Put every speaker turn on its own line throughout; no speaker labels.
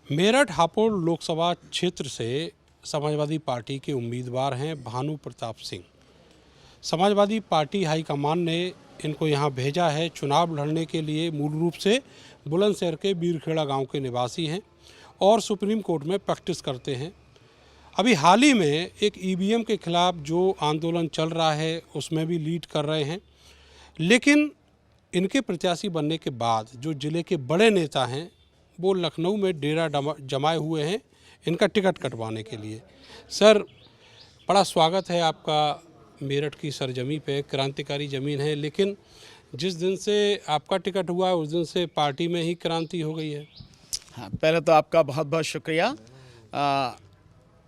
मेरठ हापुड़ लोकसभा क्षेत्र से समाजवादी पार्टी के उम्मीदवार हैं भानु प्रताप सिंह। समाजवादी पार्टी हाईकमान ने इनको यहाँ भेजा है चुनाव लड़ने के लिए। मूल रूप से बुलंदशहर के बीरखेड़ा गांव के निवासी हैं और सुप्रीम कोर्ट में प्रैक्टिस करते हैं। अभी हाल ही में एक ईवीएम के खिलाफ जो आंदोलन चल रहा है उसमें भी लीड कर रहे हैं, लेकिन इनके प्रत्याशी बनने के बाद जो ज़िले के बड़े नेता हैं वो लखनऊ में डेरा जमाए हुए हैं इनका टिकट कटवाने के लिए। सर, बड़ा स्वागत है आपका मेरठ की सरजमी पे, क्रांतिकारी ज़मीन है, लेकिन जिस दिन से आपका टिकट हुआ है उस दिन से पार्टी में ही क्रांति हो गई है।
हाँ, पहले तो आपका बहुत बहुत शुक्रिया।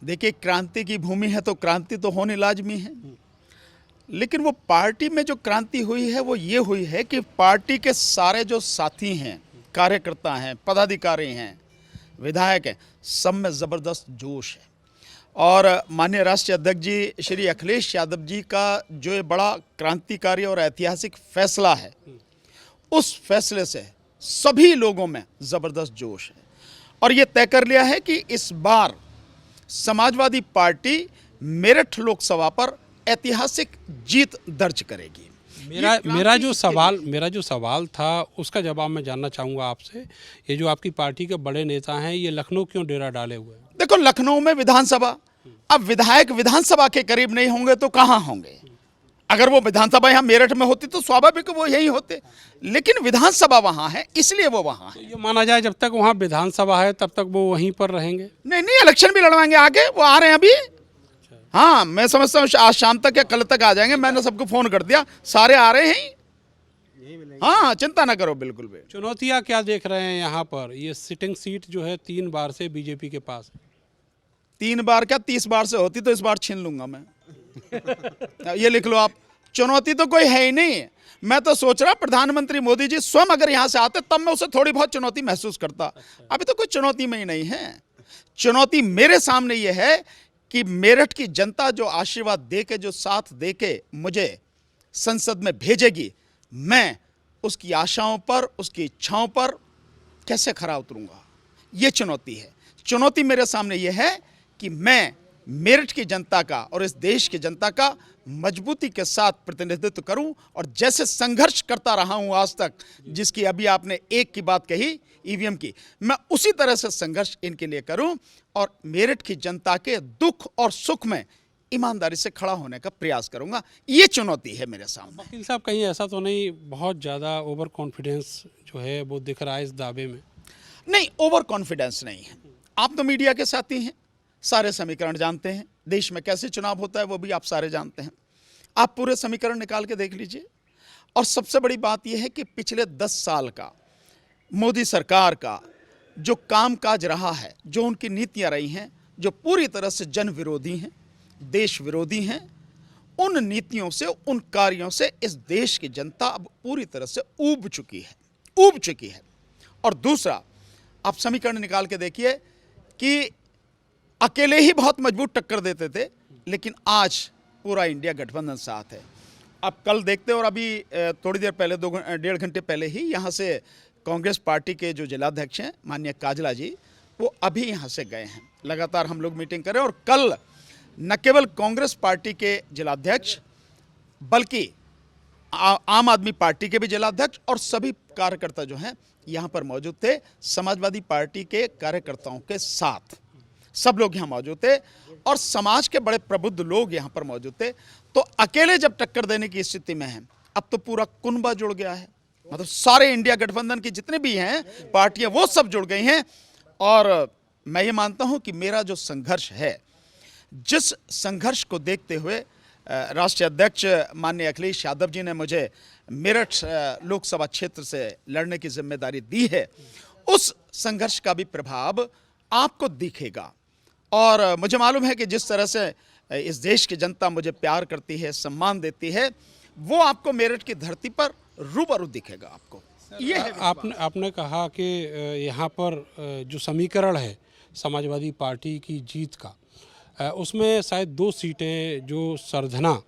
देखिए, क्रांति की भूमि है तो क्रांति तो होनी लाजमी है, लेकिन वो पार्टी में जो क्रांति हुई है वो ये हुई है कि पार्टी के सारे जो साथी हैं, कार्यकर्ता हैं, पदाधिकारी हैं, विधायक हैं, सब में ज़बरदस्त जोश है। और माननीय राष्ट्रीय अध्यक्ष जी श्री अखिलेश यादव जी का जो ये बड़ा क्रांतिकारी और ऐतिहासिक फैसला है, उस फैसले से सभी लोगों में ज़बरदस्त जोश है और ये तय कर लिया है कि इस बार समाजवादी पार्टी मेरठ लोकसभा पर ऐतिहासिक जीत दर्ज करेगी।
मेरा जो सवाल था उसका जवाब मैं जानना चाहूँगा आपसे। ये जो आपकी पार्टी के बड़े नेता हैं ये लखनऊ क्यों डेरा डाले हुए हैं?
देखो, लखनऊ में विधानसभा, अब विधायक विधानसभा के करीब नहीं होंगे तो कहाँ होंगे? अगर वो विधानसभा यहाँ मेरठ में होती तो स्वाभाविक वो यही होते, लेकिन विधानसभा वहाँ है इसलिए वो वहाँ है।
तो ये माना जाए जब तक वहाँ विधानसभा है तब तक वो वहीं पर रहेंगे?
नहीं, इलेक्शन भी लड़वाएंगे आगे, वो आ रहे हैं अभी। हाँ, मैं समझता हूँ आज शाम तक या कल तक आ जाएंगे। मैंने सबको फोन कर दिया, सारे आ रहे हैं। हाँ, चिंता ना करो, बिल्कुल भी।
चुनौतियाँ क्या देख रहे हैं यहाँ पर? ये सिटिंग सीट जो है 3 बार से बीजेपी के पास है।
3 बार क्या 30 बार से होती तो इस बार छीन लूंगा मैं। ये लिख लो आप, चुनौती तो कोई है ही नहीं। मैं तो सोच रहा प्रधानमंत्री मोदी जी स्वयं अगर यहाँ से आते तब मैं उसे थोड़ी बहुत चुनौती महसूस करता। अभी तो कोई चुनौती में ही नहीं है। चुनौती मेरे सामने ये है कि मेरठ की जनता जो आशीर्वाद दे के, जो साथ दे के मुझे संसद में भेजेगी, मैं उसकी आशाओं पर, उसकी इच्छाओं पर कैसे खरा उतरूंगा, ये चुनौती है। चुनौती मेरे सामने ये है कि मैं मेरठ की जनता का और इस देश की जनता का मजबूती के साथ प्रतिनिधित्व करूं और जैसे संघर्ष करता रहा हूं आज तक, जिसकी अभी आपने एक की बात कही ईवीएम की, मैं उसी तरह से संघर्ष इनके लिए करूं और मेरठ की जनता के दुख और सुख में ईमानदारी से खड़ा होने का प्रयास करूंगा। ये चुनौती है मेरे सामने।
वकील साहब, कहीं ऐसा तो नहीं बहुत ज़्यादा ओवर कॉन्फिडेंस जो है वो दिख रहा है इस दावे में?
नहीं, ओवर कॉन्फिडेंस नहीं है। आप तो मीडिया के साथी हैं, सारे समीकरण जानते हैं, देश में कैसे चुनाव होता है वो भी आप सारे जानते हैं। आप पूरे समीकरण निकाल के देख लीजिए। और सबसे बड़ी बात यह है कि पिछले 10 साल का मोदी सरकार का जो कामकाज रहा है, जो उनकी नीतियां रही हैं, जो पूरी तरह से जन विरोधी हैं, देश विरोधी हैं, उन नीतियों से, उन कार्यों से इस देश की जनता अब पूरी तरह से ऊब चुकी है। और दूसरा, आप समीकरण निकाल के देखिए कि अकेले ही बहुत मजबूत टक्कर देते थे, लेकिन आज पूरा इंडिया गठबंधन साथ है। अब कल देखते, और अभी थोड़ी देर पहले 1.5 घंटे पहले ही यहाँ से कांग्रेस पार्टी के जो जिलाध्यक्ष हैं माननीय काजला जी, वो अभी यहाँ से गए हैं। लगातार हम लोग मीटिंग करें और कल न केवल कांग्रेस पार्टी के जिलाध्यक्ष बल्कि आम आदमी पार्टी के भी जिलाध्यक्ष और सभी कार्यकर्ता जो हैं यहाँ पर मौजूद थे। समाजवादी पार्टी के कार्यकर्ताओं के साथ सब लोग यहाँ मौजूद थे और समाज के बड़े प्रबुद्ध लोग यहाँ पर मौजूद थे। तो अकेले जब टक्कर देने की स्थिति में है, अब तो पूरा कुनबा जुड़ गया है, मतलब सारे इंडिया गठबंधन की जितने भी हैं पार्टियां वो सब जुड़ गई हैं। और मैं ये मानता हूं कि मेरा जो संघर्ष है, जिस संघर्ष को देखते हुए राष्ट्रीय अध्यक्ष माननीय अखिलेश यादव जी ने मुझे मेरठ लोकसभा क्षेत्र से लड़ने की जिम्मेदारी दी है, उस संघर्ष का भी प्रभाव आपको दिखेगा। और मुझे मालूम है कि जिस तरह से इस देश की जनता मुझे प्यार करती है, सम्मान देती है, वो आपको मेरठ की धरती पर रूबरू दिखेगा आपको। ये है।
आपने कहा कि यहाँ पर जो समीकरण है समाजवादी पार्टी की जीत का, उसमें शायद 2 सीटें जो सरधना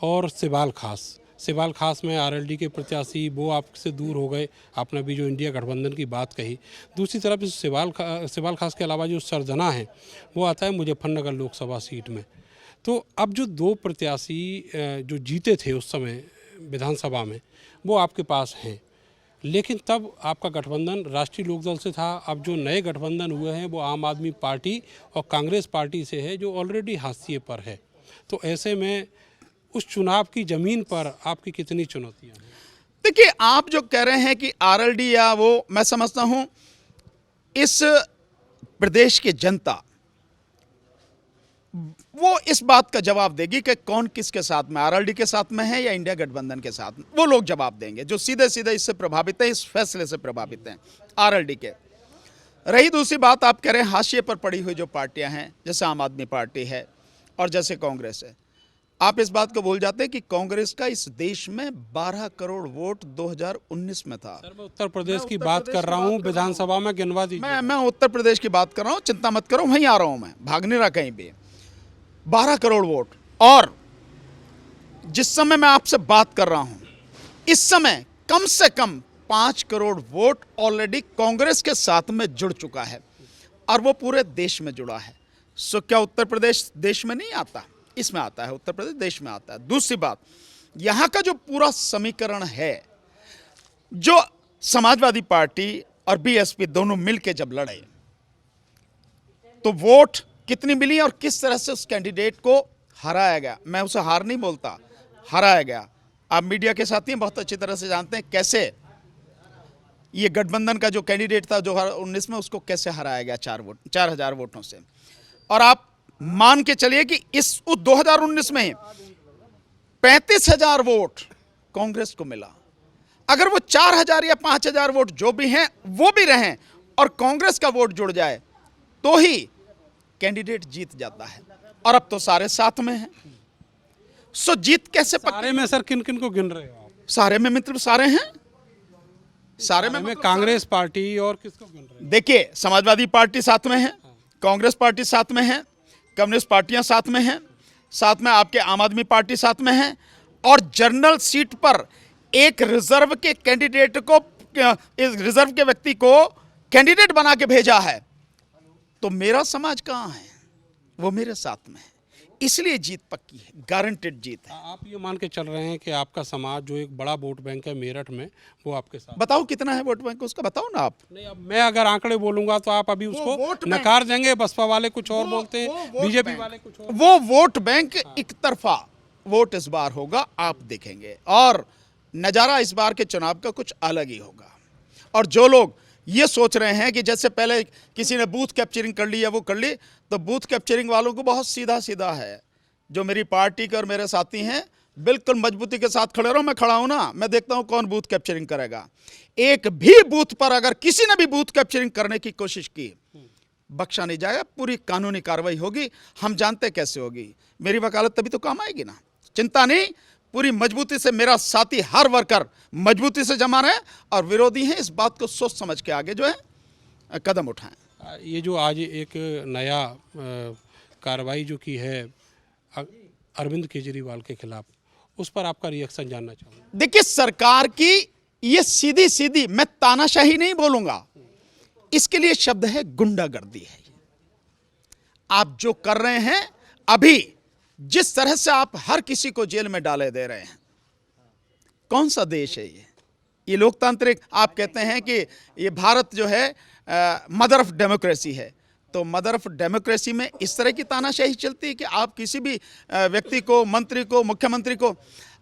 और सिवाल खास सिवाल खास में आरएलडी के प्रत्याशी वो आपसे दूर हो गए, आपने अभी जो इंडिया गठबंधन की बात कही। दूसरी तरफ इस सिवाल खास के अलावा जो सरजना है वो आता है मुजफ्फरनगर लोकसभा सीट में। तो अब जो दो प्रत्याशी जो जीते थे उस समय विधानसभा में वो आपके पास हैं, लेकिन तब आपका गठबंधन राष्ट्रीय लोकदल से था। अब जो नए गठबंधन हुए हैं वो आम आदमी पार्टी और कांग्रेस पार्टी से है जो ऑलरेडी हाशिए पर है। तो ऐसे में उस चुनाव की ज़मीन पर आपकी कितनी चुनौतियां हैं?
देखिए, आप जो कह रहे हैं कि आरएलडी या वो, मैं समझता हूं इस प्रदेश की जनता वो इस बात का जवाब देगी कि कौन किसके साथ में, आरएलडी के साथ में है या इंडिया गठबंधन के साथ में। वो लोग जवाब देंगे जो सीधे सीधे इससे प्रभावित है, इस फैसले से प्रभावित हैं, आरएलडी के। रही दूसरी बात, आप कह रहे हैं हाशिए पर पड़ी हुई जो पार्टियां हैं, जैसे आम आदमी पार्टी है और जैसे कांग्रेस है, आप इस बात को भूल जाते हैं कि कांग्रेस का इस देश में 12 करोड़ वोट 2019 में था।
सर मैं उत्तर प्रदेश की बात कर रहा हूँ, विधानसभा में गिनवा दीजिए।
मैं उत्तर प्रदेश की बात कर रहा हूँ, चिंता मत करो, वहीं आ रहा हूं, मैं भाग नहीं रहा कहीं भी। 12 करोड़ वोट, और जिस समय मैं आपसे बात कर रहा हूं इस समय कम से कम 5 करोड़ वोट ऑलरेडी कांग्रेस के साथ में जुड़ चुका है और वो पूरे देश में जुड़ा है। सो क्या उत्तर प्रदेश देश में नहीं आता? इसमें आता है, उत्तर प्रदेश देश में आता है। दूसरी बात, यहां का जो पूरा समीकरण है, जो समाजवादी पार्टी और बीएसपी दोनों मिलकर जब लड़े तो वोट कितनी मिली और किस तरह से उस कैंडिडेट को हराया गया। मैं उसे हार नहीं बोलता, हराया गया। आप मीडिया के साथी बहुत अच्छी तरह से जानते हैं कैसे ये गठबंधन का जो कैंडिडेट था 2019 में, उसको कैसे हराया गया 4,000 वोटों से। और आप मान के चलिए कि इस 2019 में 35,000 वोट कांग्रेस को मिला। अगर वो 4,000 या 5,000 वोट जो भी हैं वो भी रहें और कांग्रेस का वोट जुड़ जाए तो ही कैंडिडेट जीत जाता है। और अब तो सारे साथ में हैं। सो जीत कैसे
सारे में सर किन किन को गिन रहे हो आप?
सारे में मित्र सारे हैं, सारे में मतलब
कांग्रेस पार्टी और किसको गिन रहे हैं?
देखिए, समाजवादी पार्टी साथ में है, कांग्रेस पार्टी साथ में है, कम्युनिस्ट पार्टियां साथ में हैं, साथ में आपके आम आदमी पार्टी साथ में है, और जनरल सीट पर एक रिजर्व के कैंडिडेट को, इस रिजर्व के व्यक्ति को कैंडिडेट बना के भेजा है। तो मेरा समाज कहां है? वो मेरे साथ में है, इसलिए जीत पक्की है, गारंटेड जीत है।
आप ये मान के चल रहे हैं कि आपका समाज जो एक बड़ा वोट बैंक है मेरठ में, वो आपके साथ।
बताओ कितना है वोट बैंक, उसका बताओ ना आप।
नहीं, अब मैं अगर आंकड़े बोलूंगा तो आप अभी उसको नकार देंगे। बसपा वाले कुछ और बोलते हैं, बीजेपी वाले कुछ और।
वो वोट बैंक एक तरफा वोट इस बार होगा, आप देखेंगे, और नजारा इस बार के चुनाव का कुछ अलग ही होगा। और जो लोग ये सोच रहे हैं कि जैसे पहले किसी ने बूथ कैप्चरिंग कर ली या वो कर ली, तो बूथ कैप्चरिंग वालों को बहुत सीधा सीधा है। जो मेरी पार्टी के और मेरे साथी हैं, बिल्कुल मजबूती के साथ खड़े रहो। मैं खड़ा हूं ना, मैं देखता हूं कौन बूथ कैप्चरिंग करेगा। एक भी बूथ पर अगर किसी ने भी बूथ कैप्चरिंग करने की कोशिश की, बख्शा नहीं जाएगा, पूरी कानूनी कार्रवाई होगी। हम जानते कैसे होगी, मेरी वकालत तभी तो काम आएगी ना। चिंता नहीं, पूरी मजबूती से मेरा साथी हर वर्कर मजबूती से जमा रहे, और विरोधी हैं इस बात को सोच समझ के आगे जो है कदम उठाएं।
ये जो आज एक नया कार्रवाई जो की है अरविंद केजरीवाल के खिलाफ, उस पर आपका रिएक्शन जानना चाहूँगा।
देखिए, सरकार की ये सीधी सीधी, मैं तानाशाही नहीं बोलूंगा, इसके लिए शब्द है गुंडागर्दी है। आप जो कर रहे हैं अभी, जिस तरह से आप हर किसी को जेल में डाले दे रहे हैं, कौन सा देश है ये? ये लोकतांत्रिक, आप कहते हैं कि ये भारत जो है मदर ऑफ डेमोक्रेसी है, तो मदर ऑफ डेमोक्रेसी में इस तरह की तानाशाही चलती है कि आप किसी भी व्यक्ति को, मंत्री को, मुख्यमंत्री को,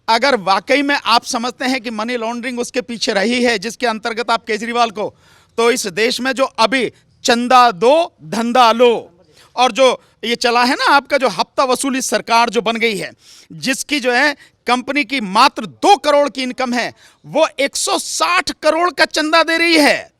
अगर वाकई में आप समझते हैं कि मनी लॉन्ड्रिंग उसके पीछे रही है जिसके अंतर्गत आप केजरीवाल को, तो इस देश में जो अभी चंदा दो धंधा लो, और जो ये चला है ना आपका जो हफ्ता वसूली सरकार जो बन गई है, जिसकी जो है कंपनी की मात्र 2 करोड़ की इनकम है, वो 160 करोड़ का चंदा दे रही है,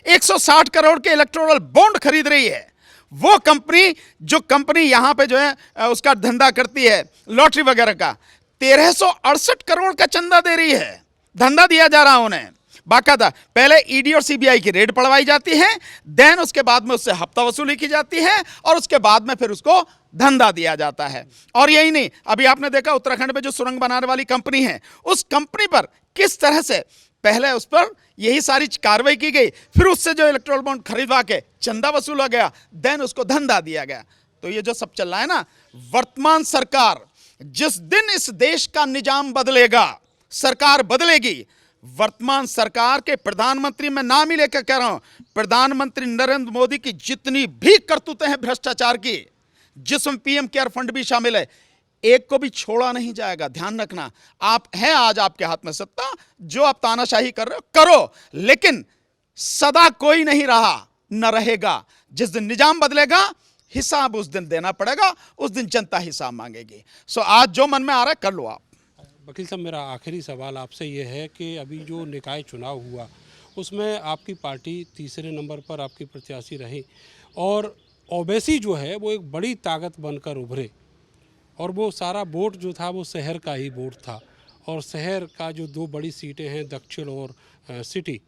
160 करोड़ के इलेक्टोरल बॉन्ड खरीद रही है। वो कंपनी, जो कंपनी यहां पे जो है उसका धंधा करती है लॉटरी वगैरह का, 1368 करोड़ का चंदा दे रही है, धंधा दिया जा रहा है उन्हें। बाकायदा पहले ईडी और सीबीआई की रेड पड़वाई जाती है, देन उसके बाद में उससे हफ्ता वसूली की जाती है और उसके बाद में फिर उसको धंधा दिया जाता है। और यही नहीं, अभी आपने देखा उत्तराखंड में जो सुरंग बनाने वाली कंपनी है, उस कंपनी पर किस तरह से पहले उस पर यही सारी कार्रवाई की गई, फिर उससे जो इलेक्ट्रोल बॉन्ड खरीदवा के चंदा वसूला गया, देन उसको धंधा दिया गया। तो ये जो सब चल रहा है ना, वर्तमान सरकार, जिस दिन इस देश का निजाम बदलेगा, सरकार बदलेगी, वर्तमान सरकार के प्रधानमंत्री, मैं नाम ही लेकर कह रहा हूं, प्रधानमंत्री नरेंद्र मोदी की जितनी भी करतूतें हैं भ्रष्टाचार की, जिसमें पीएम केयर फंड भी शामिल है, एक को भी छोड़ा नहीं जाएगा। ध्यान रखना, आप हैं, आज आपके हाथ में सत्ता, जो आप तानाशाही कर रहे हो करो, लेकिन सदा कोई नहीं रहा, न रहेगा। जिस दिन निजाम बदलेगा, हिसाब उस दिन देना पड़ेगा, उस दिन जनता हिसाब मांगेगी। सो आज जो मन में आ रहा है कर लो आप।
वकील साहब, मेरा आखिरी सवाल आपसे ये है कि अभी जो निकाय चुनाव हुआ उसमें आपकी पार्टी तीसरे नंबर पर आपकी प्रत्याशी रही और ओवैसी जो है वो एक बड़ी ताकत बनकर उभरे और वो सारा वोट जो था वो शहर का ही वोट था और शहर का जो दो बड़ी सीटें हैं दक्षिण और सिटी,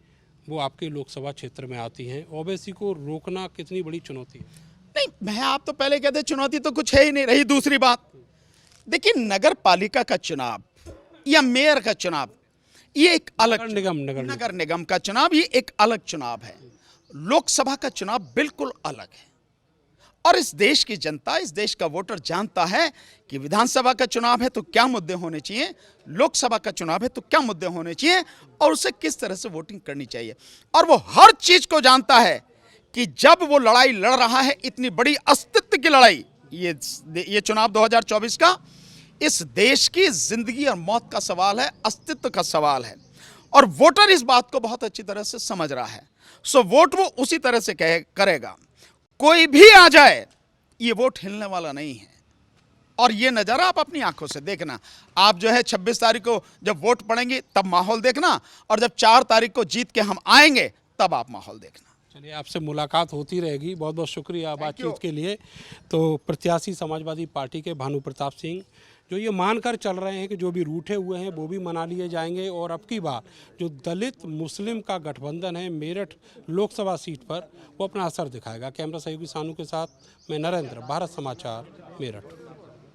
वो आपके लोकसभा क्षेत्र में आती हैं। ओवैसी को रोकना कितनी बड़ी चुनौती है?
नहीं, मैं आप तो पहले कहते चुनौती तो कुछ है ही नहीं। रही दूसरी बात, देखिए नगर पालिका का चुनाव या मेयर का चुनाव ये एक अलग, नगर निगम का चुनाव ये एक अलग चुनाव है। लोकसभा का चुनाव बिल्कुल अलग है और इस देश की जनता, इस देश का वोटर जानता है कि विधानसभा का चुनाव है तो क्या मुद्दे होने चाहिए, लोकसभा का चुनाव है तो क्या मुद्दे होने चाहिए और उसे किस तरह से वोटिंग करनी चाहिए। और वो हर चीज को जानता है कि जब वो लड़ाई लड़ रहा है, इतनी बड़ी अस्तित्व की लड़ाई, ये चुनाव 2024 का इस देश की जिंदगी और मौत का सवाल है, अस्तित्व का सवाल है और वोटर इस बात को बहुत अच्छी तरह से समझ रहा है। सो वोट वो उसी तरह से करेगा। कोई भी आ जाए, ये वोट हिलने वाला नहीं है और ये नज़ारा आप अपनी आंखों से देखना। आप जो है 26 तारीख को जब वोट पड़ेंगे तब माहौल देखना और जब 4 तारीख को जीत के हम आएंगे तब आप माहौल देखना।
चलिए, आपसे मुलाकात होती रहेगी। बहुत बहुत शुक्रिया बातचीत के लिए। तो प्रत्याशी समाजवादी पार्टी के भानु प्रताप सिंह जो ये मानकर चल रहे हैं कि जो भी रूठे हुए हैं वो भी मना लिए जाएंगे और अब की बार जो दलित मुस्लिम का गठबंधन है मेरठ लोकसभा सीट पर, वो अपना असर दिखाएगा। कैमरा सहयोगी सानू के साथ मैं नरेंद्र, भारत समाचार, मेरठ।